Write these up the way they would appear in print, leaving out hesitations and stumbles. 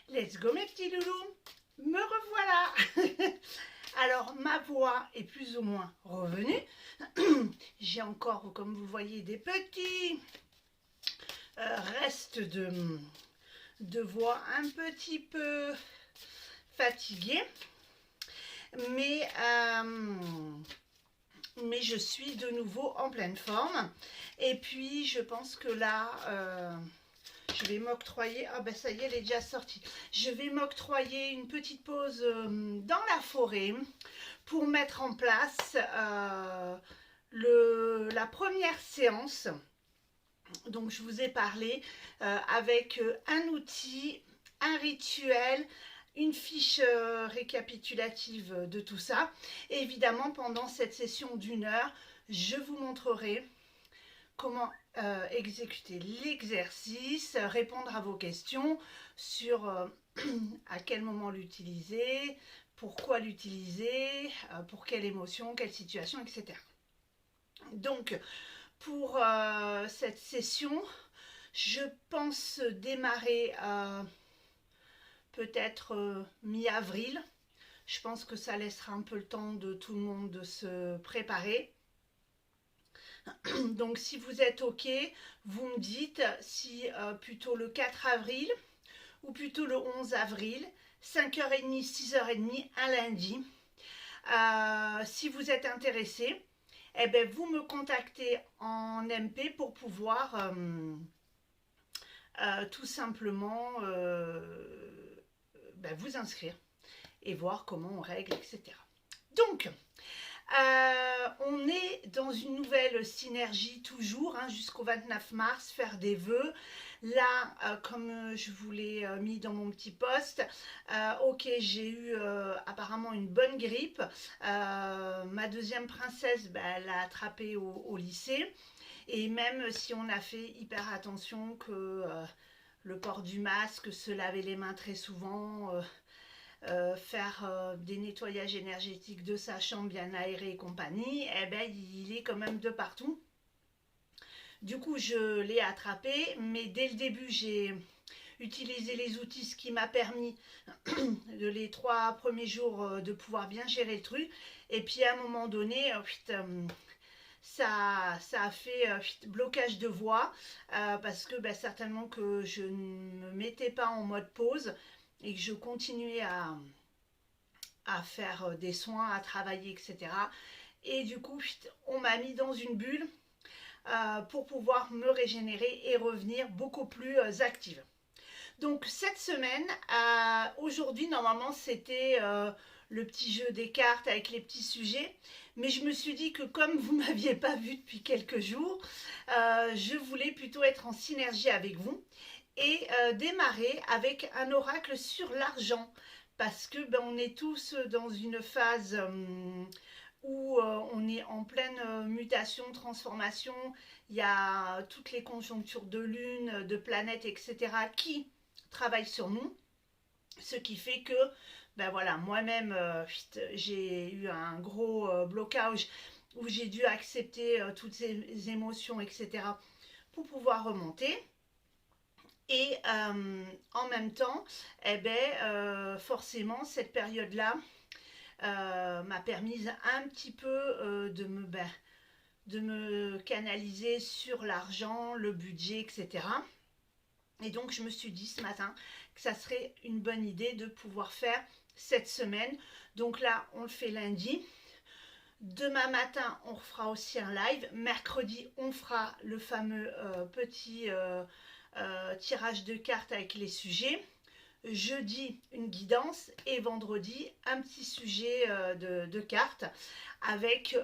Let's go mes petits loulous, me revoilà. Alors ma voix est plus ou moins revenue. J'ai encore, comme vous voyez, des petits restes de voix un petit peu fatiguée. Mais je suis de nouveau en pleine forme. Et puis je pense que là... je vais m'octroyer, ah ben ça y est, elle est déjà sortie. Je vais m'octroyer une petite pause dans la forêt pour mettre en place la première séance. Donc je vous ai parlé avec un outil, un rituel, une fiche récapitulative de tout ça. Et évidemment, pendant cette session d'1 heure, je vous montrerai comment exécuter l'exercice, répondre à vos questions sur à quel moment l'utiliser, pourquoi l'utiliser, pour quelle émotion, quelle situation, etc. Donc, pour cette session, je pense démarrer peut-être mi-avril. Je pense que ça laissera un peu le temps de tout le monde de se préparer. Donc si vous êtes OK, vous me dites si plutôt le 4 avril ou plutôt le 11 avril, 5h30, 6h30, un lundi. Si vous êtes intéressé, eh ben, vous me contactez en MP pour pouvoir tout simplement vous inscrire et voir comment on règle, etc. Donc, on est dans une nouvelle synergie toujours, jusqu'au 29 mars, faire des vœux. Là, comme je vous l'ai mis dans mon petit post, ok, j'ai eu apparemment une bonne grippe. Ma deuxième princesse, elle l'a attrapée au lycée. Et même si on a fait hyper attention que le port du masque, se laver les mains très souvent... faire des nettoyages énergétiques de sa chambre bien aérée et compagnie, eh ben, il est quand même de partout. Du coup, je l'ai attrapé, mais dès le début, j'ai utilisé les outils, ce qui m'a permis de les 3 premiers jours de pouvoir bien gérer le truc. Et puis à un moment donné, ça a fait blocage de voix parce que certainement que je ne me mettais pas en mode pause et que je continuais à faire des soins, à travailler, etc. Et du coup, on m'a mis dans une bulle pour pouvoir me régénérer et revenir beaucoup plus active. Donc cette semaine, aujourd'hui, normalement, c'était le petit jeu des cartes avec les petits sujets. Mais je me suis dit que comme vous ne m'aviez pas vu depuis quelques jours, je voulais plutôt être en synergie avec vous et démarrer avec un oracle sur l'argent parce que on est tous dans une phase où on est en pleine mutation, transformation. Il y a toutes les conjonctures de lune, de planètes, etc. qui travaillent sur nous, ce qui fait que voilà, moi-même j'ai eu un gros blocage où j'ai dû accepter toutes ces émotions, etc. pour pouvoir remonter. Et en même temps, forcément, cette période-là m'a permis un petit peu de me canaliser sur l'argent, le budget, etc. Et donc, je me suis dit ce matin que ça serait une bonne idée de pouvoir faire cette semaine. Donc là, on le fait lundi. Demain matin, on fera aussi un live. Mercredi, on fera le fameux petit... tirage de cartes avec les sujets. Jeudi, une guidance. Et vendredi, un petit sujet de cartes avec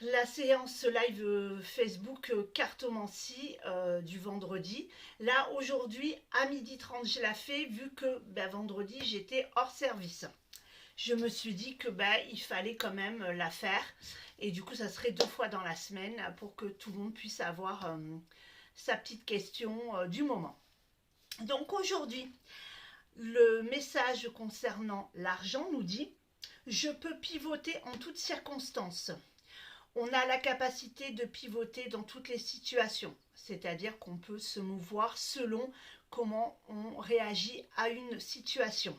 la séance live Facebook cartomancie du vendredi. Là, aujourd'hui, à 12h30, je l'ai fait vu que vendredi, j'étais hors service. Je me suis dit que il fallait quand même la faire. Et du coup, ça serait 2 fois dans la semaine pour que tout le monde puisse avoir sa petite question du moment. Donc aujourd'hui, le message concernant l'argent nous dit « Je peux pivoter en toutes circonstances ». On a la capacité de pivoter dans toutes les situations. c'est-à-dire qu'on peut se mouvoir selon comment on réagit à une situation.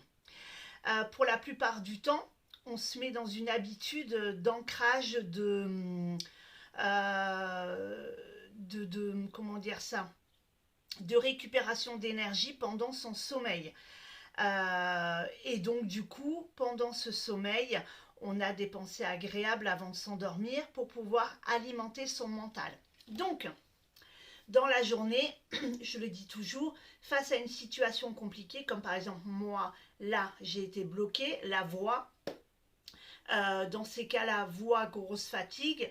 Pour la plupart du temps, on se met dans une habitude d'ancrage comment dire ça, de récupération d'énergie pendant son sommeil. Et donc du coup, pendant ce sommeil, on a des pensées agréables avant de s'endormir pour pouvoir alimenter son mental. Donc, dans la journée, je le dis toujours, face à une situation compliquée, comme par exemple moi, là, j'ai été bloquée, la voix. Dans ces cas-là, voix, grosse fatigue.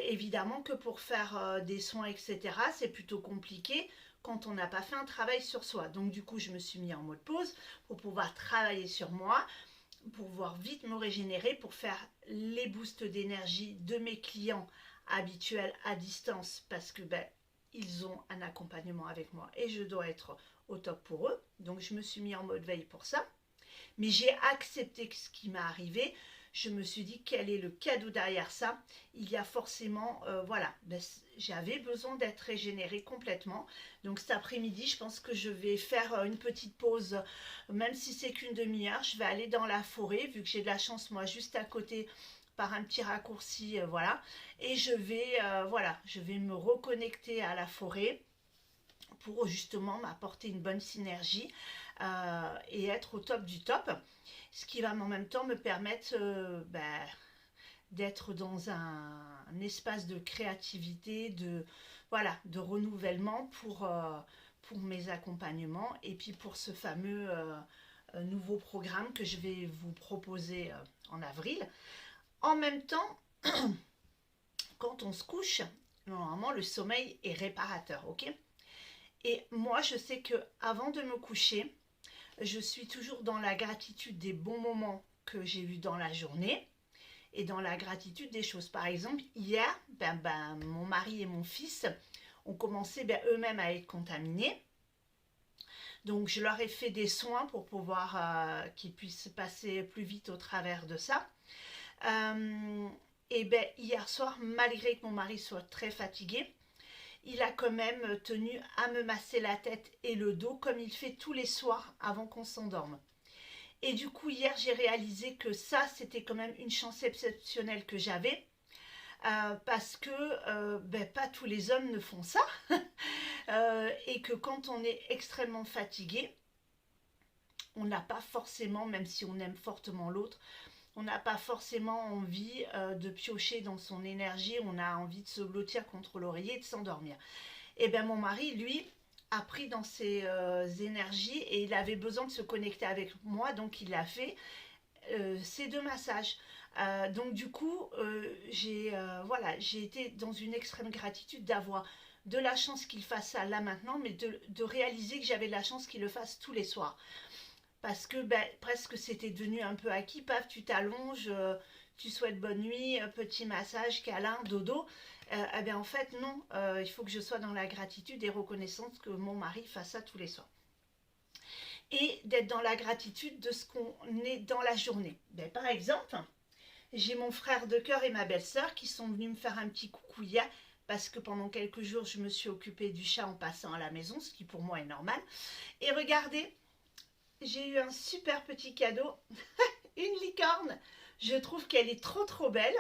Évidemment que pour faire des soins, etc., c'est plutôt compliqué quand on n'a pas fait un travail sur soi. Donc du coup, je me suis mis en mode pause pour pouvoir travailler sur moi, pour pouvoir vite me régénérer, pour faire les boosts d'énergie de mes clients habituels à distance, parce que ils ont un accompagnement avec moi et je dois être au top pour eux. Donc je me suis mis en mode veille pour ça. Mais j'ai accepté ce qui m'est arrivé. Je me suis dit quel est le cadeau derrière ça. Il y a forcément, voilà, j'avais besoin d'être régénérée complètement. Donc cet après-midi, je pense que je vais faire une petite pause, même si c'est qu'une demi-heure. Je vais aller dans la forêt, vu que j'ai de la chance, moi, juste à côté, par un petit raccourci, voilà. Et je vais, voilà, je vais me reconnecter à la forêt pour justement m'apporter une bonne synergie et être au top du top. Ce qui va en même temps me permettre d'être dans un espace de créativité, voilà, de renouvellement pour mes accompagnements et puis pour ce fameux nouveau programme que je vais vous proposer en avril. En même temps, quand on se couche, normalement le sommeil est réparateur, ok? Et moi, je sais que avant de me coucher, je suis toujours dans la gratitude des bons moments que j'ai eus dans la journée et dans la gratitude des choses. Par exemple, hier, mon mari et mon fils ont commencé eux-mêmes à être contaminés. Donc, je leur ai fait des soins pour pouvoir qu'ils puissent passer plus vite au travers de ça. Et hier soir, malgré que mon mari soit très fatigué, il a quand même tenu à me masser la tête et le dos comme il fait tous les soirs avant qu'on s'endorme. Et du coup, hier, j'ai réalisé que ça, c'était quand même une chance exceptionnelle que j'avais. Parce que pas tous les hommes ne font ça. Et que quand on est extrêmement fatigué, on n'a pas forcément, même si on aime fortement l'autre, on n'a pas forcément envie de piocher dans son énergie, on a envie de se blottir contre l'oreiller et de s'endormir. Et bien mon mari, lui, a pris dans ses énergies et il avait besoin de se connecter avec moi, donc il a fait ces 2 massages. Donc du coup, j'ai été dans une extrême gratitude d'avoir de la chance qu'il fasse ça là maintenant, mais de réaliser que j'avais de la chance qu'il le fasse tous les soirs. Parce que presque c'était devenu un peu acquis, paf, tu t'allonges, tu souhaites bonne nuit, petit massage, câlin, dodo. En fait non, il faut que je sois dans la gratitude et reconnaissance que mon mari fasse ça tous les soirs. Et d'être dans la gratitude de ce qu'on est dans la journée. Par exemple, j'ai mon frère de cœur et ma belle-sœur qui sont venus me faire un petit coucou hier parce que pendant quelques jours je me suis occupée du chat en passant à la maison, ce qui pour moi est normal. Et regardez, j'ai eu un super petit cadeau, une licorne. Je trouve qu'elle est trop belle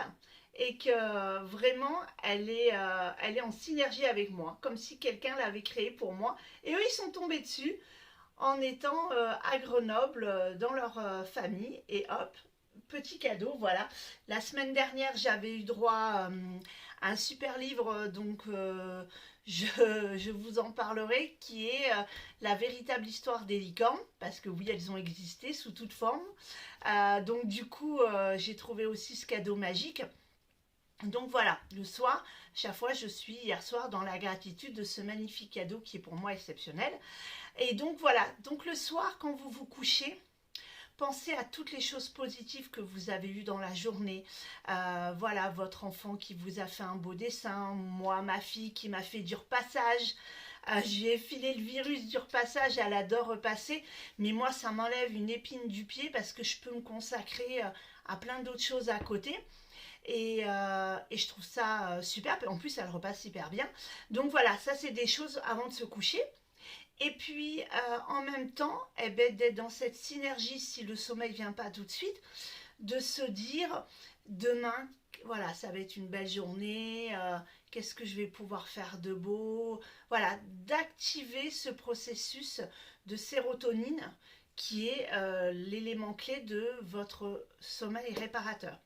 et que vraiment elle est en synergie avec moi, comme si quelqu'un l'avait créée pour moi. Et eux, ils sont tombés dessus en étant à Grenoble dans leur famille et hop, petit cadeau, voilà. La semaine dernière, j'avais eu droit à un super livre, donc je vous en parlerai, qui est la véritable histoire des licornes, parce que oui, elles ont existé sous toute forme. Donc du coup, j'ai trouvé aussi ce cadeau magique. Donc voilà, le soir, chaque fois, je suis hier soir dans la gratitude de ce magnifique cadeau qui est pour moi exceptionnel. Et donc voilà, donc le soir, quand vous vous couchez, pensez à toutes les choses positives que vous avez eues dans la journée. Voilà, votre enfant qui vous a fait un beau dessin, moi, ma fille qui m'a fait du repassage. Je lui ai filé le virus du repassage, elle adore repasser, mais moi ça m'enlève une épine du pied parce que je peux me consacrer à plein d'autres choses à côté. et je trouve ça super. En plus, elle repasse super bien. Donc voilà, ça c'est des choses avant de se coucher. Et puis en même temps, eh ben, d'être dans cette synergie, si le sommeil ne vient pas tout de suite, de se dire demain, voilà, ça va être une belle journée, qu'est-ce que je vais pouvoir faire de beau, voilà, d'activer ce processus de sérotonine qui est l'élément clé de votre sommeil réparateur.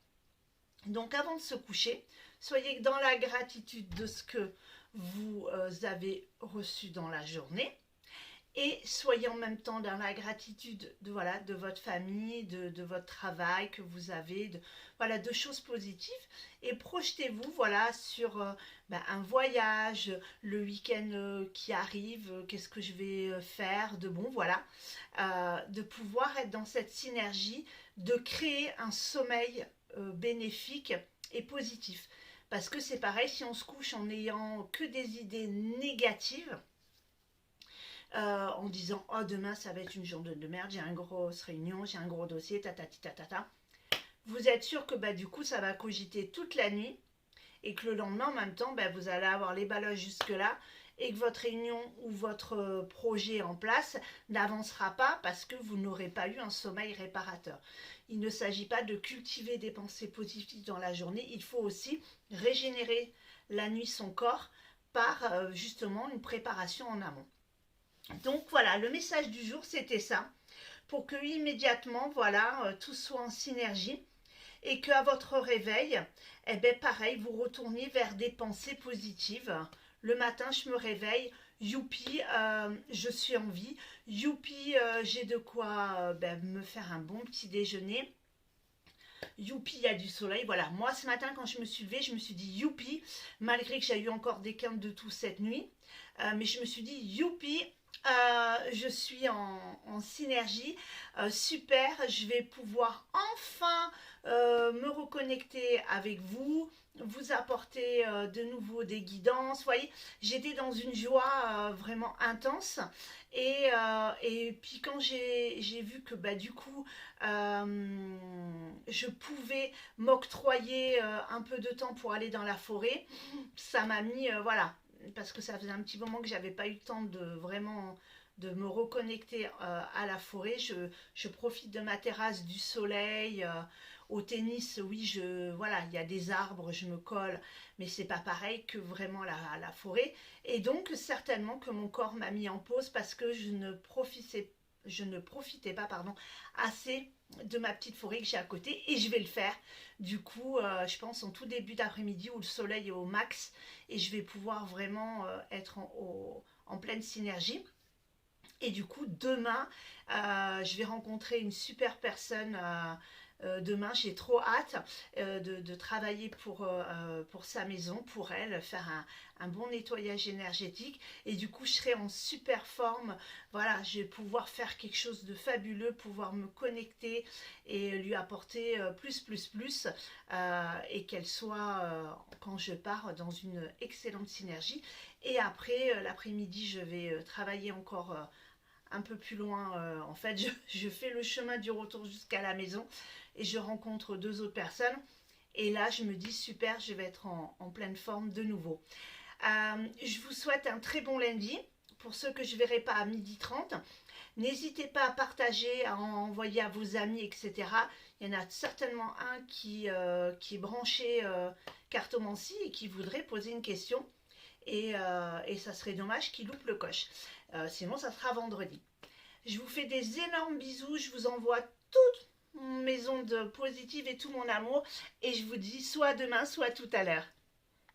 Donc avant de se coucher, soyez dans la gratitude de ce que vous avez reçu dans la journée et soyez en même temps dans la gratitude de, voilà, de votre famille, de votre travail que vous avez, voilà, de choses positives. Et projetez-vous voilà, sur un voyage, le week-end qui arrive, qu'est-ce que je vais faire de bon, voilà. De pouvoir être dans cette synergie, de créer un sommeil bénéfique et positif. Parce que c'est pareil, si on se couche en n'ayant que des idées négatives, en disant oh demain ça va être une journée de merde, j'ai une grosse réunion, j'ai un gros dossier, tatata, vous êtes sûr que du coup ça va cogiter toute la nuit et que le lendemain en même temps vous allez avoir les baloches jusque là et que votre réunion ou votre projet en place n'avancera pas parce que vous n'aurez pas eu un sommeil réparateur. Il ne s'agit pas de cultiver des pensées positives dans la journée, il faut aussi régénérer la nuit son corps par justement une préparation en amont. Donc voilà, le message du jour c'était ça, pour que immédiatement voilà, tout soit en synergie et qu'à votre réveil, eh bien pareil, vous retourniez vers des pensées positives. Le matin, je me réveille, youpi, je suis en vie, youpi, j'ai de quoi me faire un bon petit déjeuner. Youpi, il y a du soleil. Voilà, moi ce matin quand je me suis levée, je me suis dit youpi, malgré que j'ai eu encore des quintes de toux cette nuit. Mais je me suis dit youpi, je suis en synergie, super, je vais pouvoir enfin me reconnecter avec vous, vous apporter de nouveau des guidances. Vous voyez, j'étais dans une joie vraiment intense et puis quand j'ai vu que du coup je pouvais m'octroyer un peu de temps pour aller dans la forêt, ça m'a mis, voilà, parce que ça faisait un petit moment que j'avais pas eu le temps de vraiment de me reconnecter à la forêt. Je profite de ma terrasse, du soleil. Au tennis, oui, voilà, il y a des arbres, je me colle, mais c'est pas pareil que vraiment la forêt. Et donc, certainement que mon corps m'a mis en pause parce que je ne profitais pas assez de ma petite forêt que j'ai à côté et je vais le faire du coup je pense en tout début d'après-midi où le soleil est au max et je vais pouvoir vraiment être en pleine synergie. Et du coup demain je vais rencontrer une super personne demain, j'ai trop hâte de travailler pour sa maison, pour elle, faire un bon nettoyage énergétique. Et du coup, je serai en super forme. Voilà, je vais pouvoir faire quelque chose de fabuleux, pouvoir me connecter et lui apporter plus, et qu'elle soit, quand je pars, dans une excellente synergie. Et après, l'après-midi, je vais travailler encore un peu plus loin. En fait, je fais le chemin du retour jusqu'à la maison et je rencontre deux autres personnes. Et là, je me dis super, je vais être en pleine forme de nouveau. Je vous souhaite un très bon lundi. Pour ceux que je ne verrai pas à 12h30, n'hésitez pas à partager, à envoyer à vos amis, etc. Il y en a certainement un qui est branché cartomancie et qui voudrait poser une question. Et ça serait dommage qu'il loupe le coche. Sinon, ça sera vendredi. Je vous fais des énormes bisous. Je vous envoie toutes mes ondes positives et tout mon amour. Et je vous dis soit demain, soit tout à l'heure.